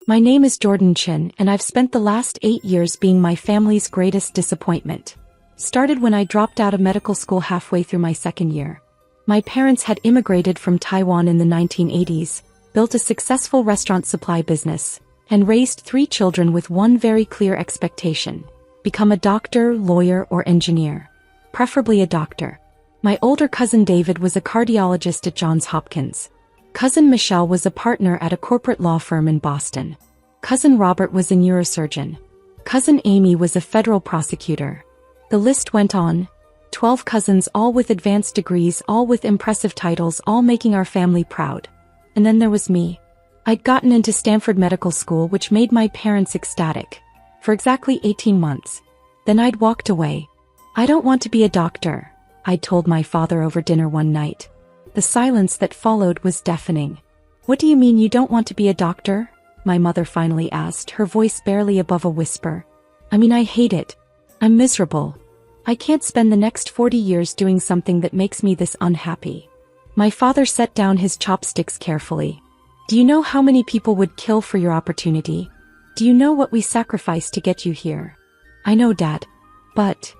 My name is Jordan Chin, and I've spent the last 8 years being my family's greatest disappointment. Started when I dropped out of medical school halfway through my second year. My parents had immigrated from Taiwan in the 1980s, built a successful restaurant supply business, and raised 3 children with one very clear expectation: become a doctor, lawyer, or engineer. Preferably a doctor. My older cousin David was a cardiologist at Johns Hopkins. Cousin Michelle was a partner at a corporate law firm in Boston. Cousin Robert was a neurosurgeon. Cousin Amy was a federal prosecutor. The list went on. 12 cousins, all with advanced degrees, all with impressive titles, all making our family proud. And then there was me. I'd gotten into Stanford Medical School, which made my parents ecstatic. For exactly 18 months. Then I'd walked away. I don't want to be a doctor, I'd told my father over dinner one night. The silence that followed was deafening. What do you mean you don't want to be a doctor? My mother finally asked, her voice barely above a whisper. I mean, I hate it. I'm miserable. I can't spend the next 40 years doing something that makes me this unhappy. My father set down his chopsticks carefully. Do you know how many people would kill for your opportunity? Do you know what we sacrificed to get you here? I know, Dad. But.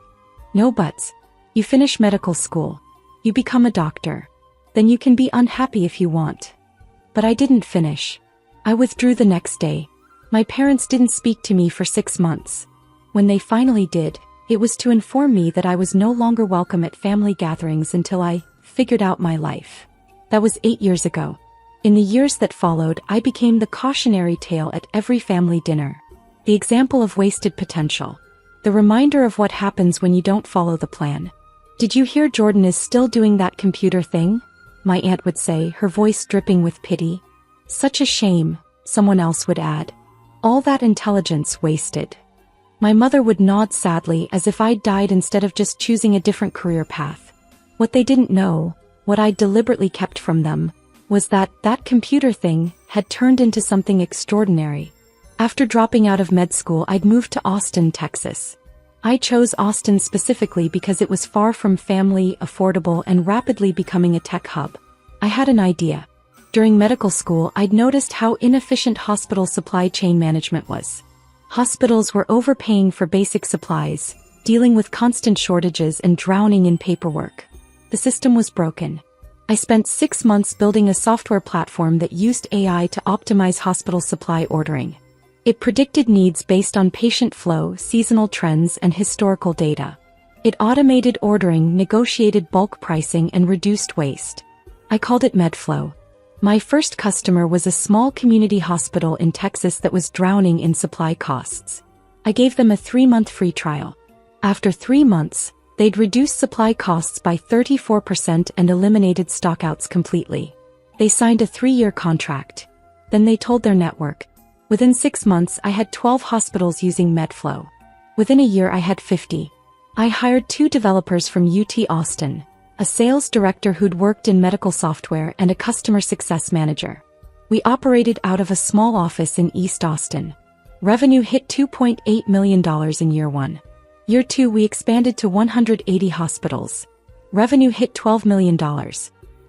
No buts. You finish medical school. You become a doctor. Then you can be unhappy if you want. But I didn't finish. I withdrew the next day. My parents didn't speak to me for 6 months. When they finally did, it was to inform me that I was no longer welcome at family gatherings until I figured out my life. That was 8 years ago. In the years that followed, I became the cautionary tale at every family dinner. The example of wasted potential. The reminder of what happens when you don't follow the plan. Did you hear Jordan is still doing that computer thing? My aunt would say, her voice dripping with pity. Such a shame, someone else would add. All that intelligence wasted. My mother would nod sadly as if I'd died instead of just choosing a different career path. What they didn't know, what I deliberately kept from them, was that computer thing had turned into something extraordinary. After dropping out of med school, I'd moved to Austin, Texas. I chose Austin specifically because it was far from family, affordable, and rapidly becoming a tech hub. I had an idea. During medical school, I'd noticed how inefficient hospital supply chain management was. Hospitals were overpaying for basic supplies, dealing with constant shortages and drowning in paperwork. The system was broken. I spent 6 months building a software platform that used AI to optimize hospital supply ordering. It predicted needs based on patient flow, seasonal trends, and historical data. It automated ordering, negotiated bulk pricing, and reduced waste. I called it MedFlow. My first customer was a small community hospital in Texas that was drowning in supply costs. I gave them a 3-month free trial. After 3 months, they'd reduced supply costs by 34% and eliminated stockouts completely. They signed a 3-year contract. Then they told their network. Within 6 months, I had 12 hospitals using MedFlow. Within a year, I had 50. I hired 2 developers from UT Austin, a sales director who'd worked in medical software, and a customer success manager. We operated out of a small office in East Austin. Revenue hit $2.8 million in year 1. Year 2, we expanded to 180 hospitals. Revenue hit $12 million.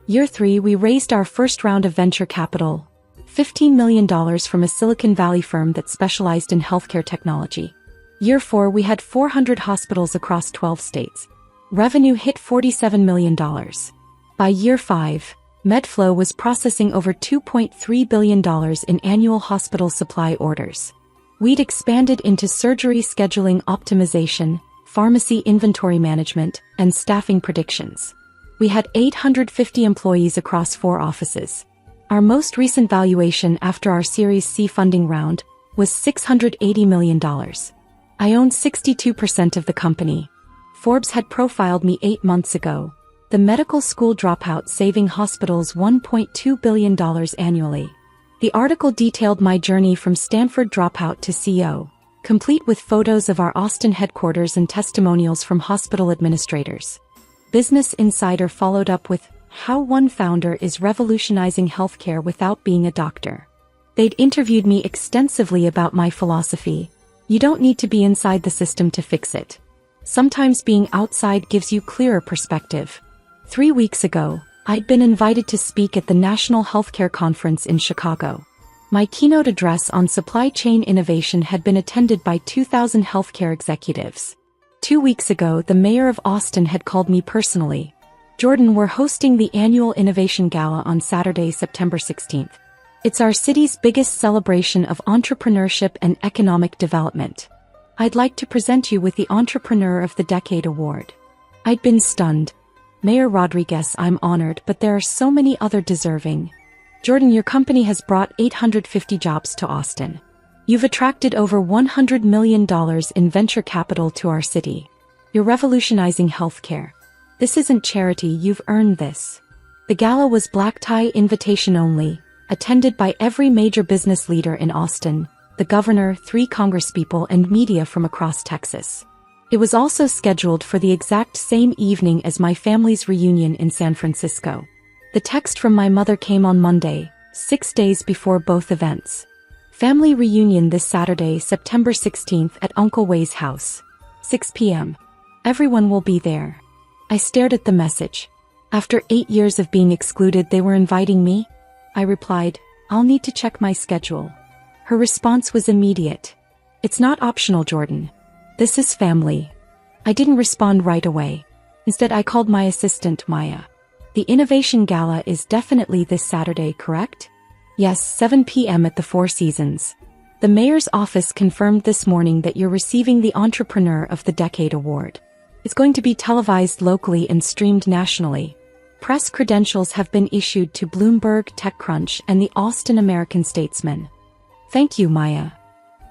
Year 3, we raised our first round of venture capital, $15 million from a Silicon Valley firm that specialized in healthcare technology. Year 4, we had 400 hospitals across 12 states. Revenue hit $47 million. By year 5, MedFlow was processing over $2.3 billion in annual hospital supply orders. We'd expanded into surgery scheduling optimization, pharmacy inventory management, and staffing predictions. We had 850 employees across 4 offices. Our most recent valuation after our Series C funding round was $680 million. I owned 62% of the company. Forbes had profiled me 8 months ago. The medical school dropout saving hospitals $1.2 billion annually. The article detailed my journey from Stanford dropout to CEO, complete with photos of our Austin headquarters and testimonials from hospital administrators. Business Insider followed up with how one founder is revolutionizing healthcare without being a doctor. They'd interviewed me extensively about my philosophy. You don't need to be inside the system to fix it. Sometimes being outside gives you clearer perspective. 3 weeks ago, I'd been invited to speak at the National Healthcare Conference in Chicago. My keynote address on supply chain innovation had been attended by 2,000 healthcare executives. 2 weeks ago, the mayor of Austin had called me personally. Jordan, we're hosting the annual Innovation Gala on Saturday, September 16th. It's our city's biggest celebration of entrepreneurship and economic development. I'd like to present you with the Entrepreneur of the Decade Award. I'd been stunned. Mayor Rodriguez, I'm honored, but there are so many other deserving. Jordan, your company has brought 850 jobs to Austin. You've attracted over $100 million in venture capital to our city. You're revolutionizing healthcare. This isn't charity, you've earned this. The gala was black tie invitation only, attended by every major business leader in Austin, the governor, 3 congresspeople, and media from across Texas. It was also scheduled for the exact same evening as my family's reunion in San Francisco. The text from my mother came on Monday, 6 days before both events. Family reunion this Saturday, September 16th at Uncle Way's house. 6 p.m. Everyone will be there. I stared at the message. After 8 years of being excluded, they were inviting me? I replied, I'll need to check my schedule. Her response was immediate. It's not optional, Jordan. This is family. I didn't respond right away. Instead, I called my assistant, Maya. The Innovation Gala is definitely this Saturday, correct? Yes, 7 p.m. at the Four Seasons. The mayor's office confirmed this morning that you're receiving the Entrepreneur of the Decade Award. It's going to be televised locally and streamed nationally. Press credentials have been issued to Bloomberg, TechCrunch, and the Austin American-Statesman. Thank you, Maya.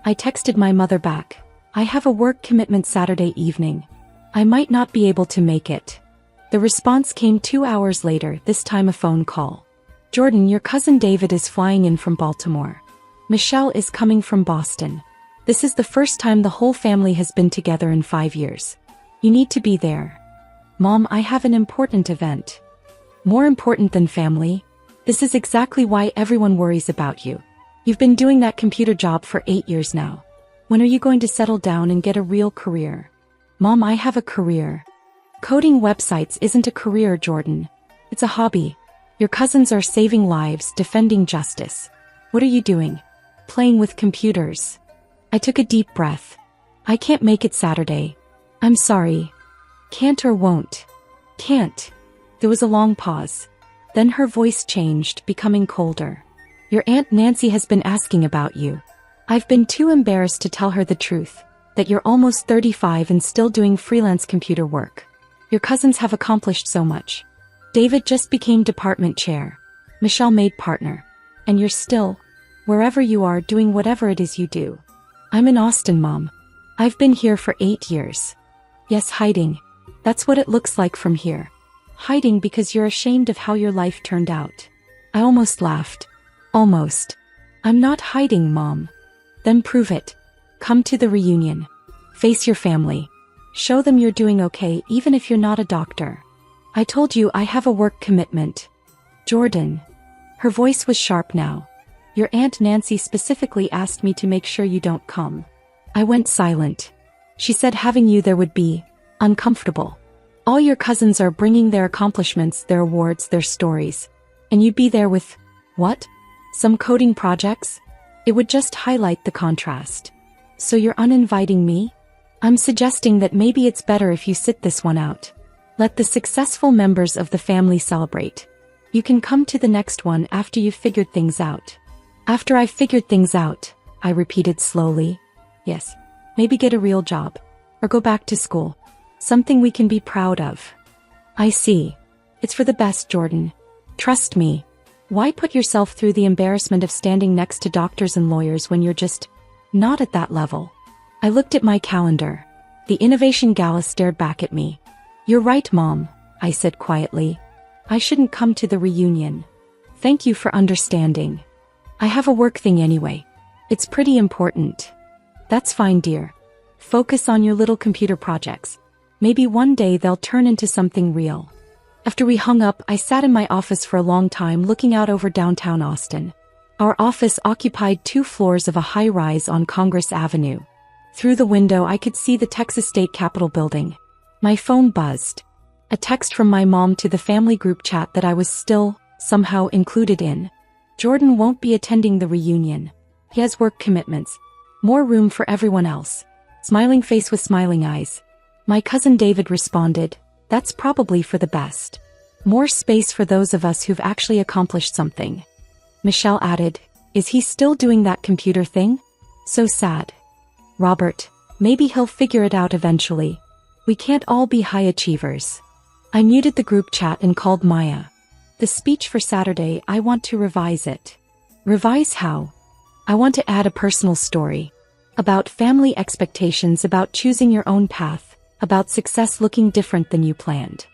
I texted my mother back. I have a work commitment Saturday evening. I might not be able to make it. The response came 2 hours later, this time a phone call. Jordan, your cousin David is flying in from Baltimore. Michelle is coming from Boston. This is the first time the whole family has been together in 5 years. You need to be there. Mom, I have an important event. More important than family? This is exactly why everyone worries about you. You've been doing that computer job for 8 years now. When are you going to settle down and get a real career? Mom, I have a career. Coding websites isn't a career, Jordan. It's a hobby. Your cousins are saving lives, defending justice. What are you doing? Playing with computers. I took a deep breath. I can't make it Saturday. I'm sorry. Can't or won't? Can't. There was a long pause. Then her voice changed, becoming colder. Your Aunt Nancy has been asking about you. I've been too embarrassed to tell her the truth, that you're almost 35 and still doing freelance computer work. Your cousins have accomplished so much. David just became department chair. Michelle made partner. And you're still, wherever you are, doing whatever it is you do. I'm in Austin, Mom. I've been here for 8 years. Yes, hiding. That's what it looks like from here. Hiding because you're ashamed of how your life turned out. I almost laughed. Almost. I'm not hiding, Mom. Then prove it. Come to the reunion. Face your family. Show them you're doing okay even if you're not a doctor. I told you I have a work commitment. Jordan. Her voice was sharp now. Your Aunt Nancy specifically asked me to make sure you don't come. I went silent. She said having you there would be uncomfortable. All your cousins are bringing their accomplishments, their awards, their stories. And you'd be there with, what? Some coding projects? It would just highlight the contrast. So you're uninviting me? I'm suggesting that maybe it's better if you sit this one out. Let the successful members of the family celebrate. You can come to the next one after you've figured things out. After I've figured things out, I repeated slowly. Yes, maybe get a real job. Or go back to school. Something we can be proud of. I see. It's for the best, Jordan. Trust me. Why put yourself through the embarrassment of standing next to doctors and lawyers when you're just not at that level? I looked at my calendar. The Innovation Gala stared back at me. You're right, Mom, I said quietly. I shouldn't come to the reunion. Thank you for understanding. I have a work thing anyway. It's pretty important. That's fine, dear. Focus on your little computer projects. Maybe one day they'll turn into something real. After we hung up, I sat in my office for a long time looking out over downtown Austin. Our office occupied 2 floors of a high-rise on Congress Avenue. Through the window I could see the Texas State Capitol building. My phone buzzed. A text from my mom to the family group chat that I was still, somehow, included in. Jordan won't be attending the reunion. He has work commitments. More room for everyone else. Smiling face with smiling eyes. My cousin David responded, that's probably for the best. More space for those of us who've actually accomplished something. Michelle added, is he still doing that computer thing? So sad. Robert, maybe he'll figure it out eventually. We can't all be high achievers. I muted the group chat and called Maya. The speech for Saturday, I want to revise it. Revise how? I want to add a personal story. About family expectations, about choosing your own path, about success looking different than you planned.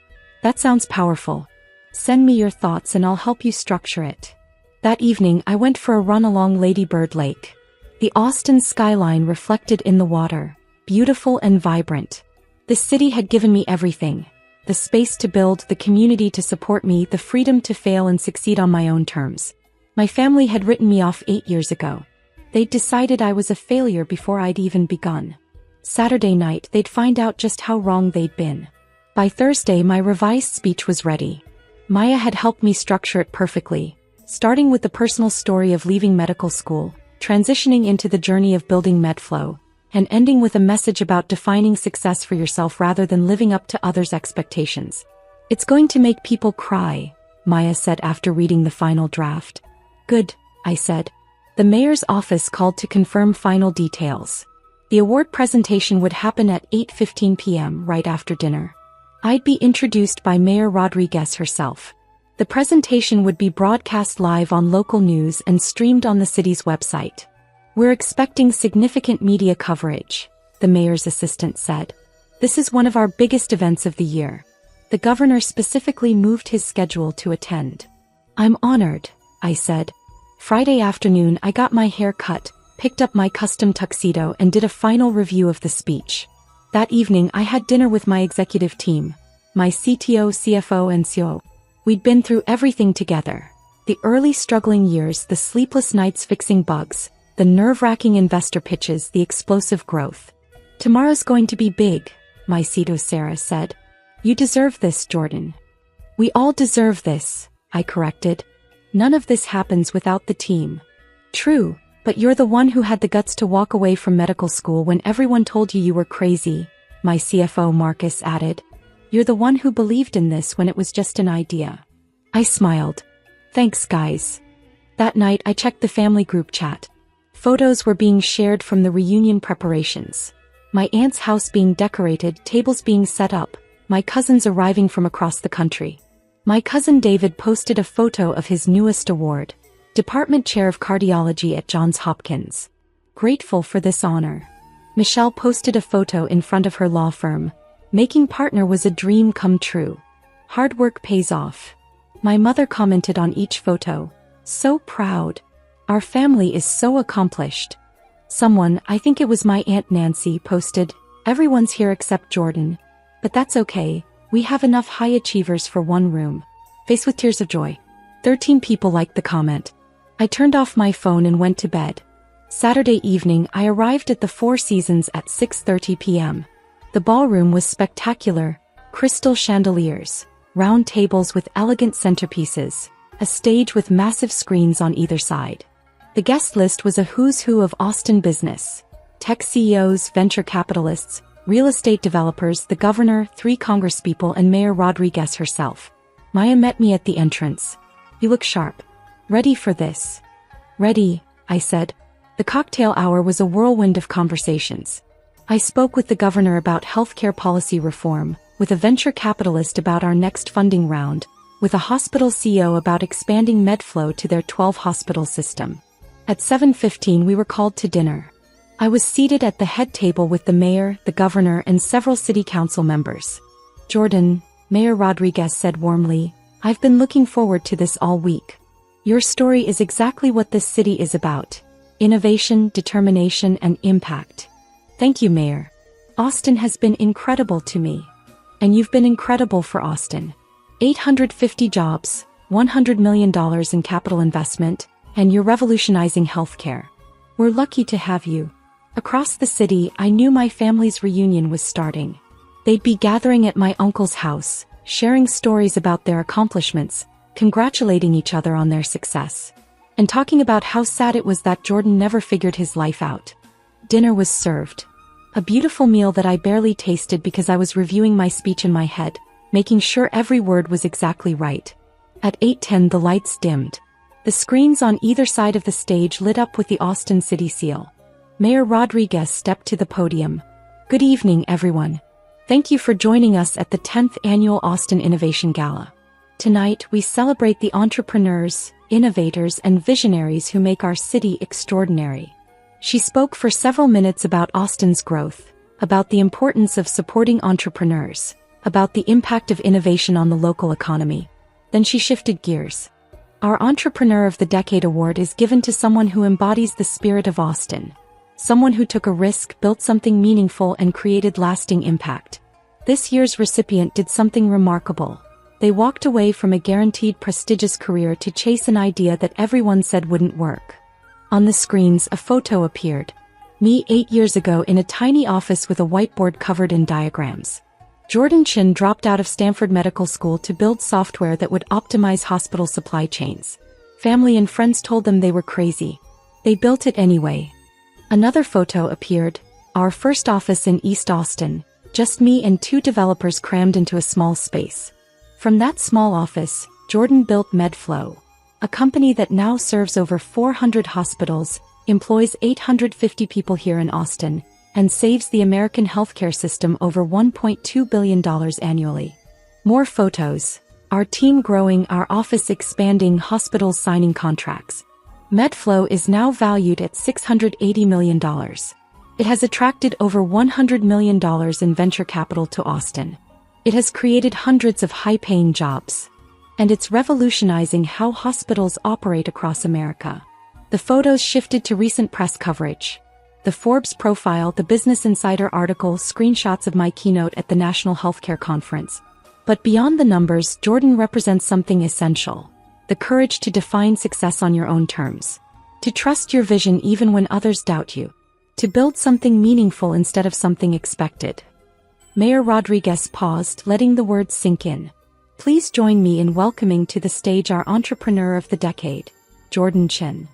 That sounds powerful. Send me your thoughts and I'll help you structure it. That evening I went for a run along Lady Bird Lake. The Austin skyline reflected in the water, beautiful and vibrant. The city had given me everything. The space to build, the community to support me, the freedom to fail and succeed on my own terms. My family had written me off 8 years ago. They'd decided I was a failure before I'd even begun. Saturday night they'd find out just how wrong they'd been. By Thursday my revised speech was ready. Maya had helped me structure it perfectly, starting with the personal story of leaving medical school, transitioning into the journey of building MedFlow, and ending with a message about defining success for yourself rather than living up to others' expectations. It's going to make people cry, Maya said after reading the final draft. Good, I said. The mayor's office called to confirm final details. The award presentation would happen at 8:15 p.m. right after dinner. I'd be introduced by Mayor Rodriguez herself. The presentation would be broadcast live on local news and streamed on the city's website. We're expecting significant media coverage, the mayor's assistant said. This is one of our biggest events of the year. The governor specifically moved his schedule to attend. I'm honored, I said. Friday afternoon I got my hair cut, picked up my custom tuxedo and did a final review of the speech. That evening I had dinner with my executive team, my CTO, CFO and COO. We'd been through everything together. The early struggling years, the sleepless nights fixing bugs, the nerve-wracking investor pitches, the explosive growth. Tomorrow's going to be big, my CTO Sarah said. You deserve this, Jordan. We all deserve this, I corrected. None of this happens without the team. True, but you're the one who had the guts to walk away from medical school when everyone told you were crazy, my CFO Marcus added. You're the one who believed in this when it was just an idea. I smiled. Thanks, guys. That night I checked the family group chat. Photos were being shared from the reunion preparations. My aunt's house being decorated, tables being set up, my cousins arriving from across the country. My cousin David posted a photo of his newest award, Department Chair of Cardiology at Johns Hopkins. Grateful for this honor. Michelle posted a photo in front of her law firm. Making partner was a dream come true. Hard work pays off. My mother commented on each photo. So proud. Our family is so accomplished. Someone, I think it was my Aunt Nancy, posted, everyone's here except Jordan. But that's okay, we have enough high achievers for one room. Face with tears of joy. 13 people liked the comment. I turned off my phone and went to bed. Saturday evening I arrived at the Four Seasons at 6:30 p.m. The ballroom was spectacular, crystal chandeliers, round tables with elegant centerpieces, a stage with massive screens on either side. The guest list was a who's who of Austin business. Tech CEOs, venture capitalists, real estate developers, the governor, 3 congresspeople and Mayor Rodriguez herself. Maya met me at the entrance. You look sharp. Ready for this? Ready, I said. The cocktail hour was a whirlwind of conversations. I spoke with the governor about healthcare policy reform, with a venture capitalist about our next funding round, with a hospital CEO about expanding MedFlow to their 12-hospital system. At 7:15 we were called to dinner. I was seated at the head table with the mayor, the governor, and several city council members. Jordan, Mayor Rodriguez said warmly, I've been looking forward to this all week. Your story is exactly what this city is about. Innovation, determination, and impact. Thank you, Mayor. Austin has been incredible to me. And you've been incredible for Austin. 850 jobs, $100 million in capital investment, and you're revolutionizing healthcare. We're lucky to have you. Across the city, I knew my family's reunion was starting. They'd be gathering at my uncle's house, sharing stories about their accomplishments, congratulating each other on their success. and talking about how sad it was that Jordan never figured his life out. Dinner was served. A beautiful meal that I barely tasted because I was reviewing my speech in my head, making sure every word was exactly right. At 8:10 the lights dimmed. The screens on either side of the stage lit up with the Austin City seal. Mayor Rodriguez stepped to the podium. Good evening, everyone. Thank you for joining us at the 10th Annual Austin Innovation Gala. Tonight we celebrate the entrepreneurs, innovators, and visionaries who make our city extraordinary. She spoke for several minutes about Austin's growth, about the importance of supporting entrepreneurs, about the impact of innovation on the local economy. Then she shifted gears. Our Entrepreneur of the Decade award is given to someone who embodies the spirit of Austin. Someone who took a risk, built something meaningful, and created lasting impact. This year's recipient did something remarkable. They walked away from a guaranteed prestigious career to chase an idea that everyone said wouldn't work. On the screens, a photo appeared. Me 8 years ago in a tiny office with a whiteboard covered in diagrams. Jordan Chin dropped out of Stanford Medical School to build software that would optimize hospital supply chains. Family and friends told them they were crazy. They built it anyway. Another photo appeared. Our first office in East Austin. Just me and 2 developers crammed into a small space. From that small office, Jordan built MedFlow, a company that now serves over 400 hospitals, employs 850 people here in Austin, and saves the American healthcare system over $1.2 billion annually. More photos. Our team growing, our office expanding, hospitals signing contracts. MedFlow is now valued at $680 million. It has attracted over $100 million in venture capital to Austin. It has created hundreds of high-paying jobs. And it's revolutionizing how hospitals operate across America. The photos shifted to recent press coverage. The Forbes profile, the Business Insider article, screenshots of my keynote at the National Healthcare Conference. But beyond the numbers, Jordan represents something essential. The courage to define success on your own terms. To trust your vision even when others doubt you. To build something meaningful instead of something expected. Mayor Rodriguez paused, letting the words sink in. Please join me in welcoming to the stage our Entrepreneur of the Decade, Jordan Chin.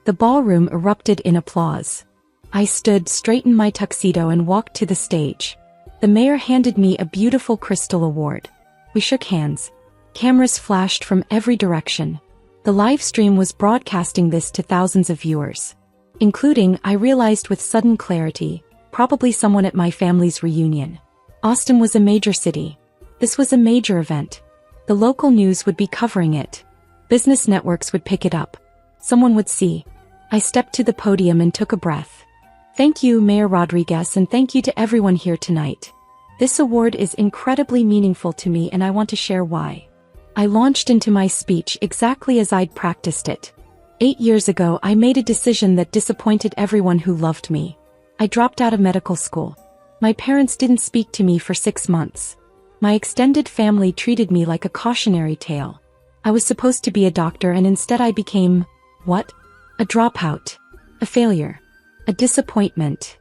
The ballroom erupted in applause. I stood, straightened my tuxedo, and walked to the stage. The mayor handed me a beautiful crystal award. We shook hands. Cameras flashed from every direction. The live stream was broadcasting this to thousands of viewers. Including, I realized with sudden clarity, probably someone at my family's reunion. Austin was a major city. This was a major event. The local news would be covering it. Business networks would pick it up. Someone would see. I stepped to the podium and took a breath. Thank you, Mayor Rodriguez, and thank you to everyone here tonight. This award is incredibly meaningful to me, and I want to share why. I launched into my speech exactly as I'd practiced it. 8 years ago, I made a decision that disappointed everyone who loved me. I dropped out of medical school. My parents didn't speak to me for 6 months. My extended family treated me like a cautionary tale. I was supposed to be a doctor, and instead I became, what? A dropout. A failure. A disappointment.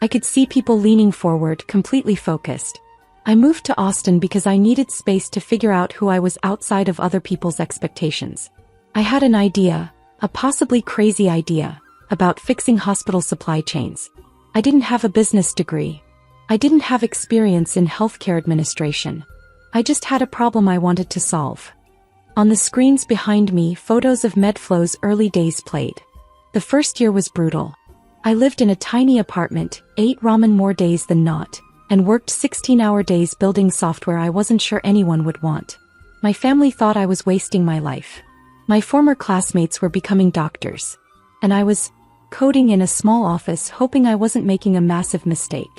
I could see people leaning forward, completely focused. I moved to Austin because I needed space to figure out who I was outside of other people's expectations. I had an idea, a possibly crazy idea, about fixing hospital supply chains. I didn't have a business degree. I didn't have experience in healthcare administration. I just had a problem I wanted to solve. On the screens behind me, photos of MedFlow's early days played. The first year was brutal. I lived in a tiny apartment, ate ramen more days than not, and worked 16-hour days building software I wasn't sure anyone would want. My family thought I was wasting my life. My former classmates were becoming doctors. And I was coding in a small office, hoping I wasn't making a massive mistake.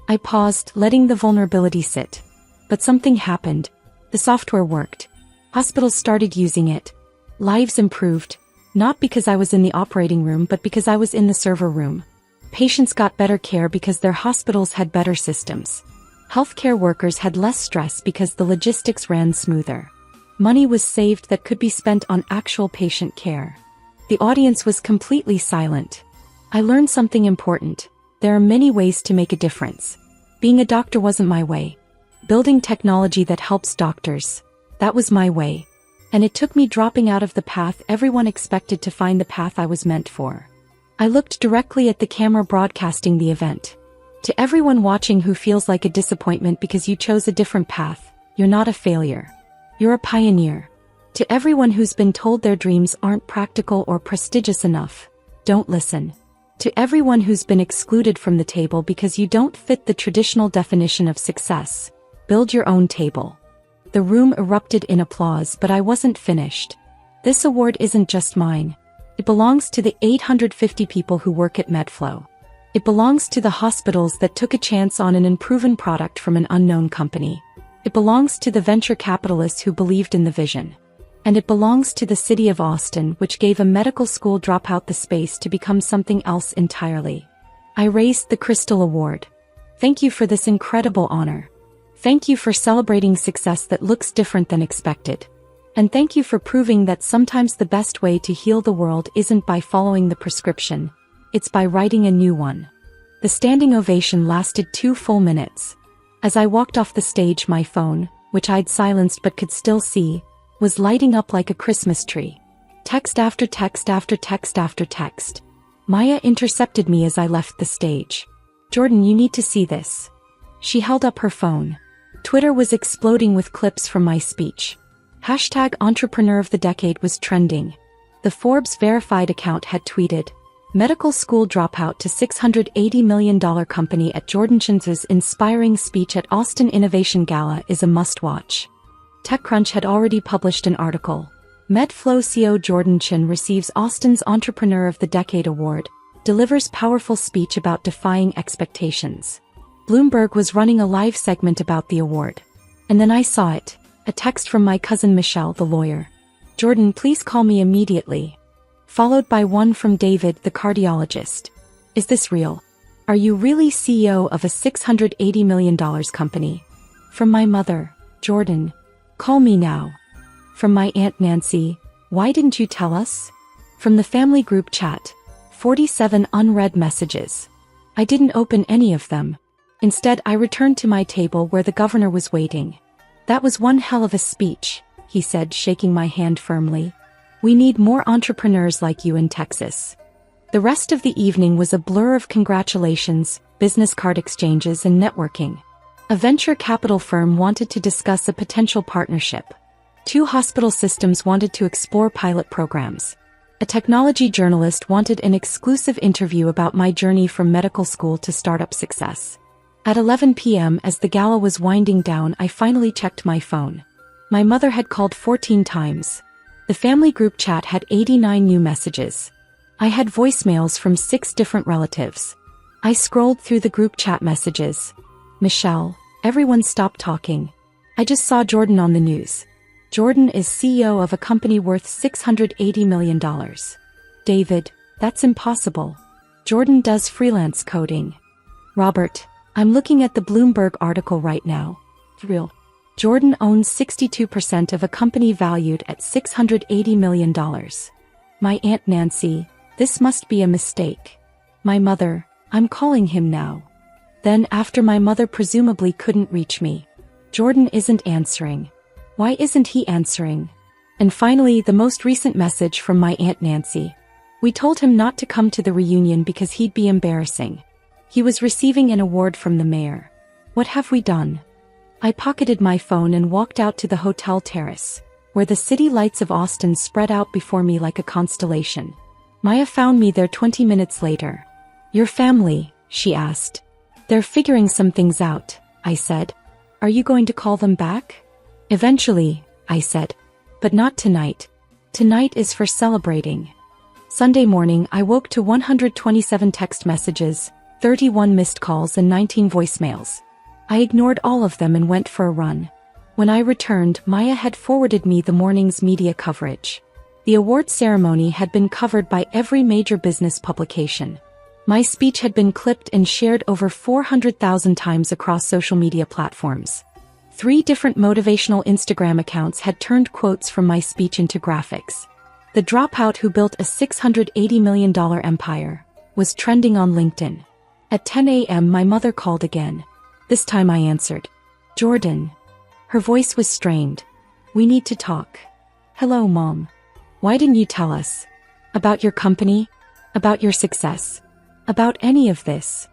I paused, letting the vulnerability sit. But something happened. The software worked. Hospitals started using it. Lives improved. Not because I was in the operating room, but because I was in the server room. Patients got better care because their hospitals had better systems. Healthcare workers had less stress because the logistics ran smoother. Money was saved that could be spent on actual patient care. The audience was completely silent. I learned something important. There are many ways to make a difference. Being a doctor wasn't my way. Building technology that helps doctors. That was my way. And it took me dropping out of the path everyone expected to find the path I was meant for. I looked directly at the camera broadcasting the event. To everyone watching who feels like a disappointment because you chose a different path, you're not a failure. You're a pioneer. To everyone who's been told their dreams aren't practical or prestigious enough, don't listen. To everyone who's been excluded from the table because you don't fit the traditional definition of success, build your own table. The room erupted in applause, but I wasn't finished. This award isn't just mine. It belongs to the 850 people who work at MedFlow. It belongs to the hospitals that took a chance on an unproven product from an unknown company. It belongs to the venture capitalists who believed in the vision. And it belongs to the city of Austin, which gave a medical school dropout the space to become something else entirely. I raised the Crystal Award. Thank you for this incredible honor. Thank you for celebrating success that looks different than expected. And thank you for proving that sometimes the best way to heal the world isn't by following the prescription, it's by writing a new one. The standing ovation lasted 2 full minutes. As I walked off the stage, my phone, which I'd silenced but could still see, was lighting up like a Christmas tree. Text after text after text after text. Maya intercepted me as I left the stage. "Jordan, you need to see this." She held up her phone. Twitter was exploding with clips from my speech. Hashtag Entrepreneur of the Decade was trending. The Forbes verified account had tweeted, "Medical school dropout to $680 million company at Jordan Chin's inspiring speech at Austin Innovation Gala is a must-watch." TechCrunch had already published an article. MedFlow CEO Jordan Chin receives Austin's Entrepreneur of the Decade award, delivers powerful speech about defying expectations. Bloomberg was running a live segment about the award. And then I saw it, a text from my cousin Michelle, the lawyer. "Jordan, please call me immediately." Followed by one from David, the cardiologist. "Is this real? Are you really CEO of a $680 million company?" From my mother, "Jordan, call me now." From my Aunt Nancy, "Why didn't you tell us?" From the family group chat, 47 unread messages. I didn't open any of them. Instead, I returned to my table where the governor was waiting. "That was one hell of a speech," he said, shaking my hand firmly. "We need more entrepreneurs like you in Texas." The rest of the evening was a blur of congratulations, business card exchanges, and networking. A venture capital firm wanted to discuss a potential partnership. 2 hospital systems wanted to explore pilot programs. A technology journalist wanted an exclusive interview about my journey from medical school to startup success. At 11 p.m. as the gala was winding down, I finally checked my phone. My mother had called 14 times. The family group chat had 89 new messages. I had voicemails from 6 different relatives. I scrolled through the group chat messages. "Michelle, everyone stop talking. I just saw Jordan on the news. Jordan is CEO of a company worth $680 million. David, that's impossible. Jordan does freelance coding. Robert, I'm looking at the Bloomberg article right now. Real. Jordan owns 62% of a company valued at $680 million. My Aunt Nancy, this must be a mistake. My mother, I'm calling him now." Then, after my mother presumably couldn't reach me, "Jordan isn't answering. Why isn't he answering?" And finally, the most recent message from my Aunt Nancy. "We told him not to come to the reunion because he'd be embarrassing. He was receiving an award from the mayor. What have we done?" I pocketed my phone and walked out to the hotel terrace, where the city lights of Austin spread out before me like a constellation. Maya found me there 20 minutes later. "Your family?" she asked. "They're figuring some things out," I said. "Are you going to call them back?" "Eventually," I said. "But not tonight. Tonight is for celebrating." Sunday morning, I woke to 127 text messages, 31 missed calls, and 19 voicemails. I ignored all of them and went for a run. When I returned, Maya had forwarded me the morning's media coverage. The award ceremony had been covered by every major business publication. My speech had been clipped and shared over 400,000 times across social media platforms. 3 different motivational Instagram accounts had turned quotes from my speech into graphics. The dropout who built a $680 million empire was trending on LinkedIn. At 10 a.m. my mother called again. This time I answered. "Jordan." Her voice was strained. "We need to talk." Hello, Mom. Why didn't you tell us? About your company? About your success? About any of this?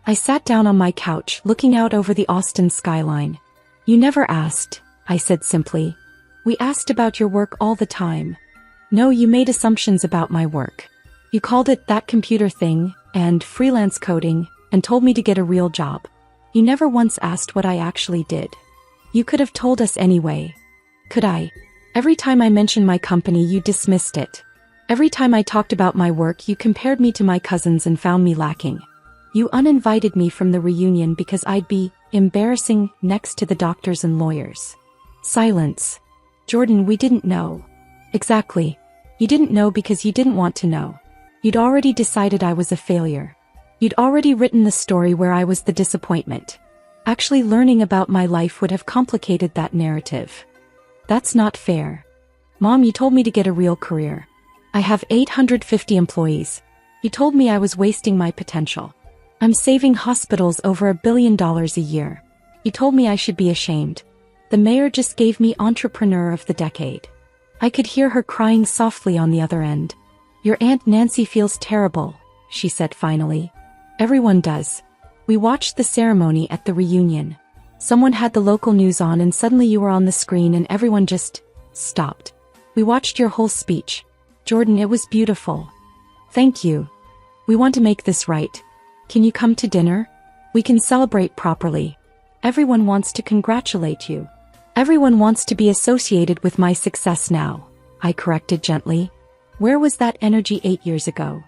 I sat down on my couch, looking out over the Austin skyline. You never asked, I said simply. We asked about your work all the time. No, you made assumptions about my work. You called it that computer thing, and freelance coding, and told me to get a real job. You never once asked what I actually did. You could have told us anyway. Could I? Every time I mentioned my company, you dismissed it. Every time I talked about my work, you compared me to my cousins and found me lacking. You uninvited me from the reunion because I'd be embarrassing next to the doctors and lawyers. Silence. Jordan, we didn't know. Exactly. You didn't know because you didn't want to know. You'd already decided I was a failure. You'd already written the story where I was the disappointment. Actually, learning about my life would have complicated that narrative. That's not fair. Mom, you told me to get a real career. I have 850 employees. You told me I was wasting my potential. I'm saving hospitals over $1 billion a year. You told me I should be ashamed. The mayor just gave me Entrepreneur of the Decade. I could hear her crying softly on the other end. Your Aunt Nancy feels terrible, she said finally. Everyone does. We watched the ceremony at the reunion. Someone had the local news on and suddenly you were on the screen and everyone just stopped. We watched your whole speech. Jordan, it was beautiful. Thank you. We want to make this right. Can you come to dinner? We can celebrate properly. Everyone wants to congratulate you. Everyone wants to be associated with my success now, I corrected gently. Where was that energy 8 years ago?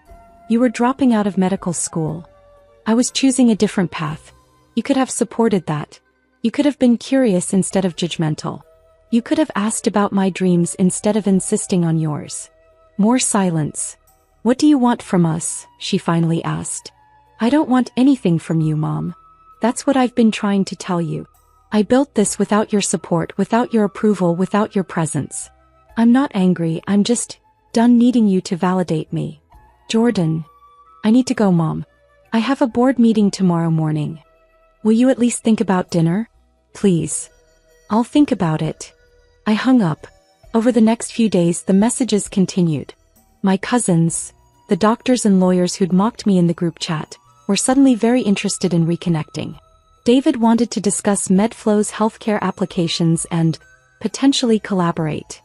You were dropping out of medical school. I was choosing a different path. You could have supported that. You could have been curious instead of judgmental. You could have asked about my dreams instead of insisting on yours. More silence. What do you want from us? She finally asked. I don't want anything from you, Mom. That's what I've been trying to tell you. I built this without your support, without your approval, without your presence. I'm not angry, I'm just done needing you to validate me. Jordan. I need to go, Mom. I have a board meeting tomorrow morning. Will you at least think about dinner? Please. I'll think about it. I hung up. Over the next few days, the messages continued. My cousins, the doctors and lawyers who'd mocked me in the group chat, were suddenly very interested in reconnecting. David wanted to discuss MedFlow's healthcare applications and potentially collaborate.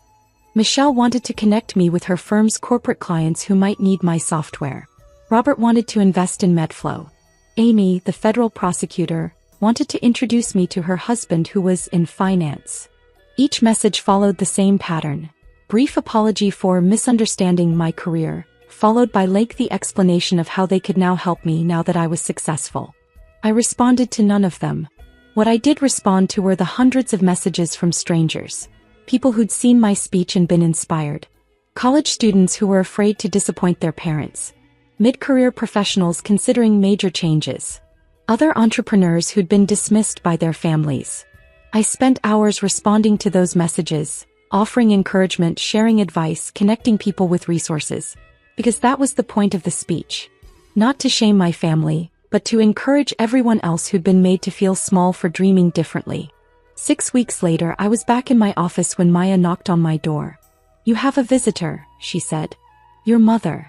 Michelle wanted to connect me with her firm's corporate clients who might need my software. Robert wanted to invest in MedFlow. Amy, the federal prosecutor, wanted to introduce me to her husband who was in finance. Each message followed the same pattern. Brief apology for misunderstanding my career, followed by lengthy explanation of how they could now help me now that I was successful. I responded to none of them. What I did respond to were the hundreds of messages from strangers. People who'd seen my speech and been inspired. College students who were afraid to disappoint their parents. Mid-career professionals considering major changes. Other entrepreneurs who'd been dismissed by their families. I spent hours responding to those messages, offering encouragement, sharing advice, connecting people with resources. Because that was the point of the speech. Not to shame my family, but to encourage everyone else who'd been made to feel small for dreaming differently. 6 weeks later, I was back in my office when Maya knocked on my door. You have a visitor, she said. Your mother.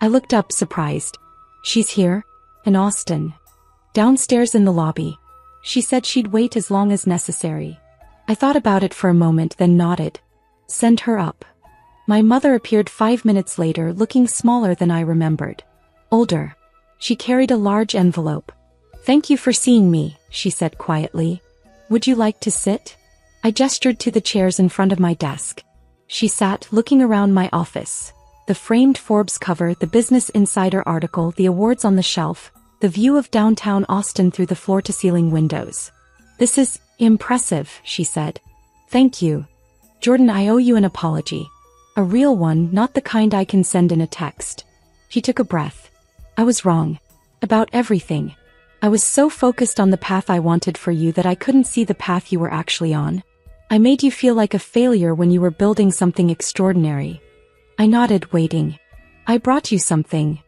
I looked up, surprised. She's here? In Austin. Downstairs in the lobby. She said she'd wait as long as necessary. I thought about it for a moment, then nodded. Send her up. My mother appeared 5 minutes later, looking smaller than I remembered. Older. She carried a large envelope. Thank you for seeing me, she said quietly. Would you like to sit? I gestured to the chairs in front of my desk. She sat, looking around my office. The framed Forbes cover, the Business Insider article, the awards on the shelf, the view of downtown Austin through the floor-to-ceiling windows. This is impressive, she said. Thank you. Jordan, I owe you an apology. A real one, not the kind I can send in a text. She took a breath. I was wrong. About everything. I was so focused on the path I wanted for you that I couldn't see the path you were actually on. I made you feel like a failure when you were building something extraordinary. I nodded, waiting. I brought you something.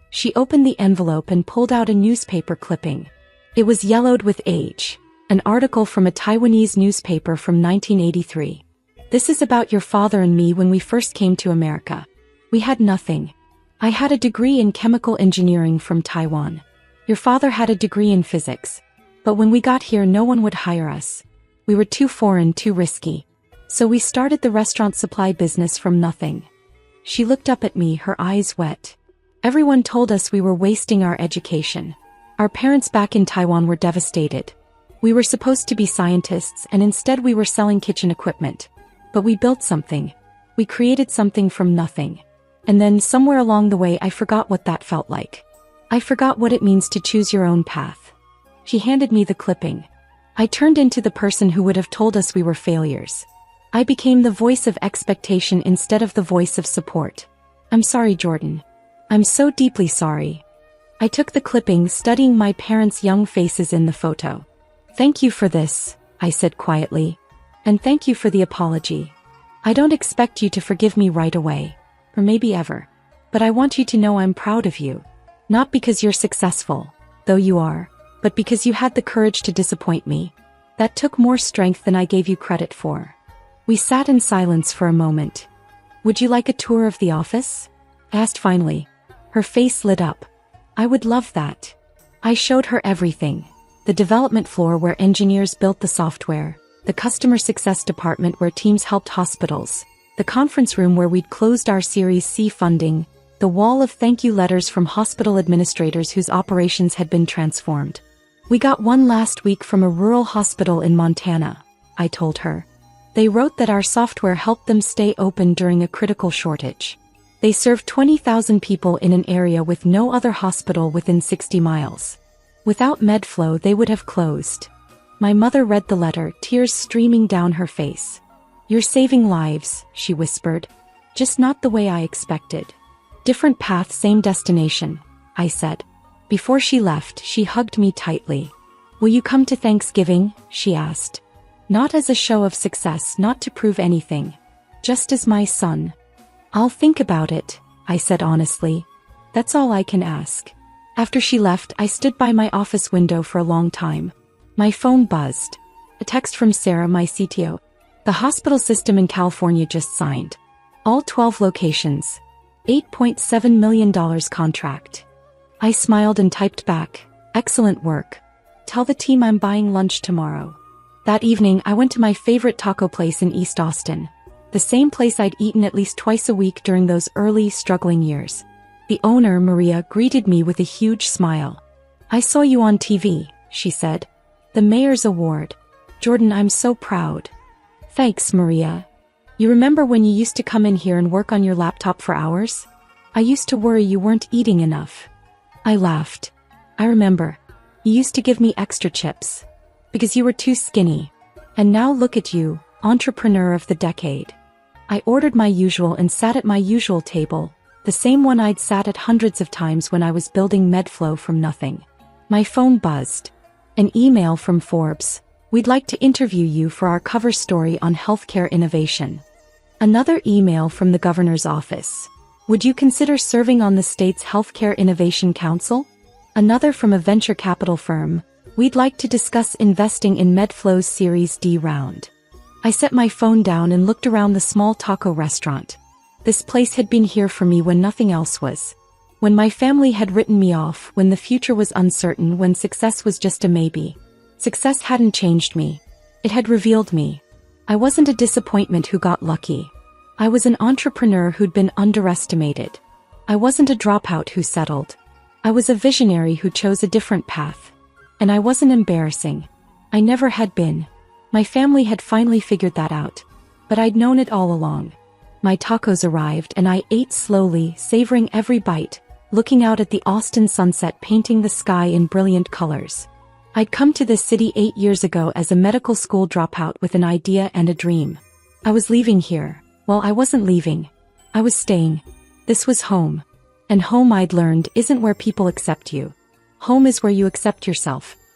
She opened the envelope and pulled out a newspaper clipping. It was yellowed with age. An article from a Taiwanese newspaper from 1983. This is about your father and me when we first came to America. We had nothing. I had a degree in chemical engineering from Taiwan. Your father had a degree in physics. But when we got here, no one would hire us. We were too foreign, too risky. So we started the restaurant supply business from nothing. She looked up at me, her eyes wet. Everyone told us we were wasting our education. Our parents back in Taiwan were devastated. We were supposed to be scientists, and instead we were selling kitchen equipment. But we built something. We created something from nothing. And then somewhere along the way I forgot what that felt like. I forgot what it means to choose your own path. She handed me the clipping. I turned into the person who would have told us we were failures. I became the voice of expectation instead of the voice of support. I'm sorry, Jordan. I'm so deeply sorry. I took the clipping, studying my parents' young faces in the photo. Thank you for this, I said quietly. And thank you for the apology. I don't expect you to forgive me right away, or maybe ever. But I want you to know I'm proud of you. Not because you're successful, though you are, but because you had the courage to disappoint me. That took more strength than I gave you credit for. We sat in silence for a moment. Would you like a tour of the office? I asked finally. Her face lit up. I would love that. I showed her everything. The development floor where engineers built the software, the customer success department where teams helped hospitals, the conference room where we'd closed our Series C funding, the wall of thank you letters from hospital administrators whose operations had been transformed. We got one last week from a rural hospital in Montana, I told her. They wrote that our software helped them stay open during a critical shortage. They served 20,000 people in an area with no other hospital within 60 miles. Without MedFlow, they would have closed. My mother read the letter, tears streaming down her face. You're saving lives, she whispered. Just not the way I expected. Different path, same destination, I said. Before she left, she hugged me tightly. Will you come to Thanksgiving? She asked. Not as a show of success, not to prove anything. Just as my son. I'll think about it, I said honestly. That's all I can ask. After she left, I stood by my office window for a long time. My phone buzzed. A text from Sarah, my CTO. The hospital system in California just signed. All 12 locations. $8.7 million contract. I smiled and typed back. Excellent work. Tell the team I'm buying lunch tomorrow. That evening, I went to my favorite taco place in East Austin. The same place I'd eaten at least twice a week during those early, struggling years. The owner, Maria, greeted me with a huge smile. I saw you on TV, she said. The mayor's award. Jordan, I'm so proud. Thanks, Maria. You remember when you used to come in here and work on your laptop for hours? I used to worry you weren't eating enough. I laughed. I remember. You used to give me extra chips. Because you were too skinny. And now look at you, entrepreneur of the decade. I ordered my usual and sat at my usual table, the same one I'd sat at hundreds of times when I was building MedFlow from nothing. My phone buzzed. An email from Forbes. We'd like to interview you for our cover story on healthcare innovation. Another email from the governor's office. Would you consider serving on the state's Healthcare Innovation Council? Another from a venture capital firm. We'd like to discuss investing in MedFlow's Series D round. I set my phone down and looked around the small taco restaurant. This place had been here for me when nothing else was. When my family had written me off, when the future was uncertain, when success was just a maybe. Success hadn't changed me. It had revealed me. I wasn't a disappointment who got lucky. I was an entrepreneur who'd been underestimated. I wasn't a dropout who settled. I was a visionary who chose a different path. And I wasn't embarrassing. I never had been. My family had finally figured that out. But I'd known it all along. My tacos arrived and I ate slowly, savoring every bite, looking out at the Austin sunset painting the sky in brilliant colors. I'd come to this city 8 years ago as a medical school dropout with an idea and a dream. I was leaving here. Well, I wasn't leaving. I was staying. This was home. And home, I'd learned, isn't where people accept you. Home is where you accept yourself.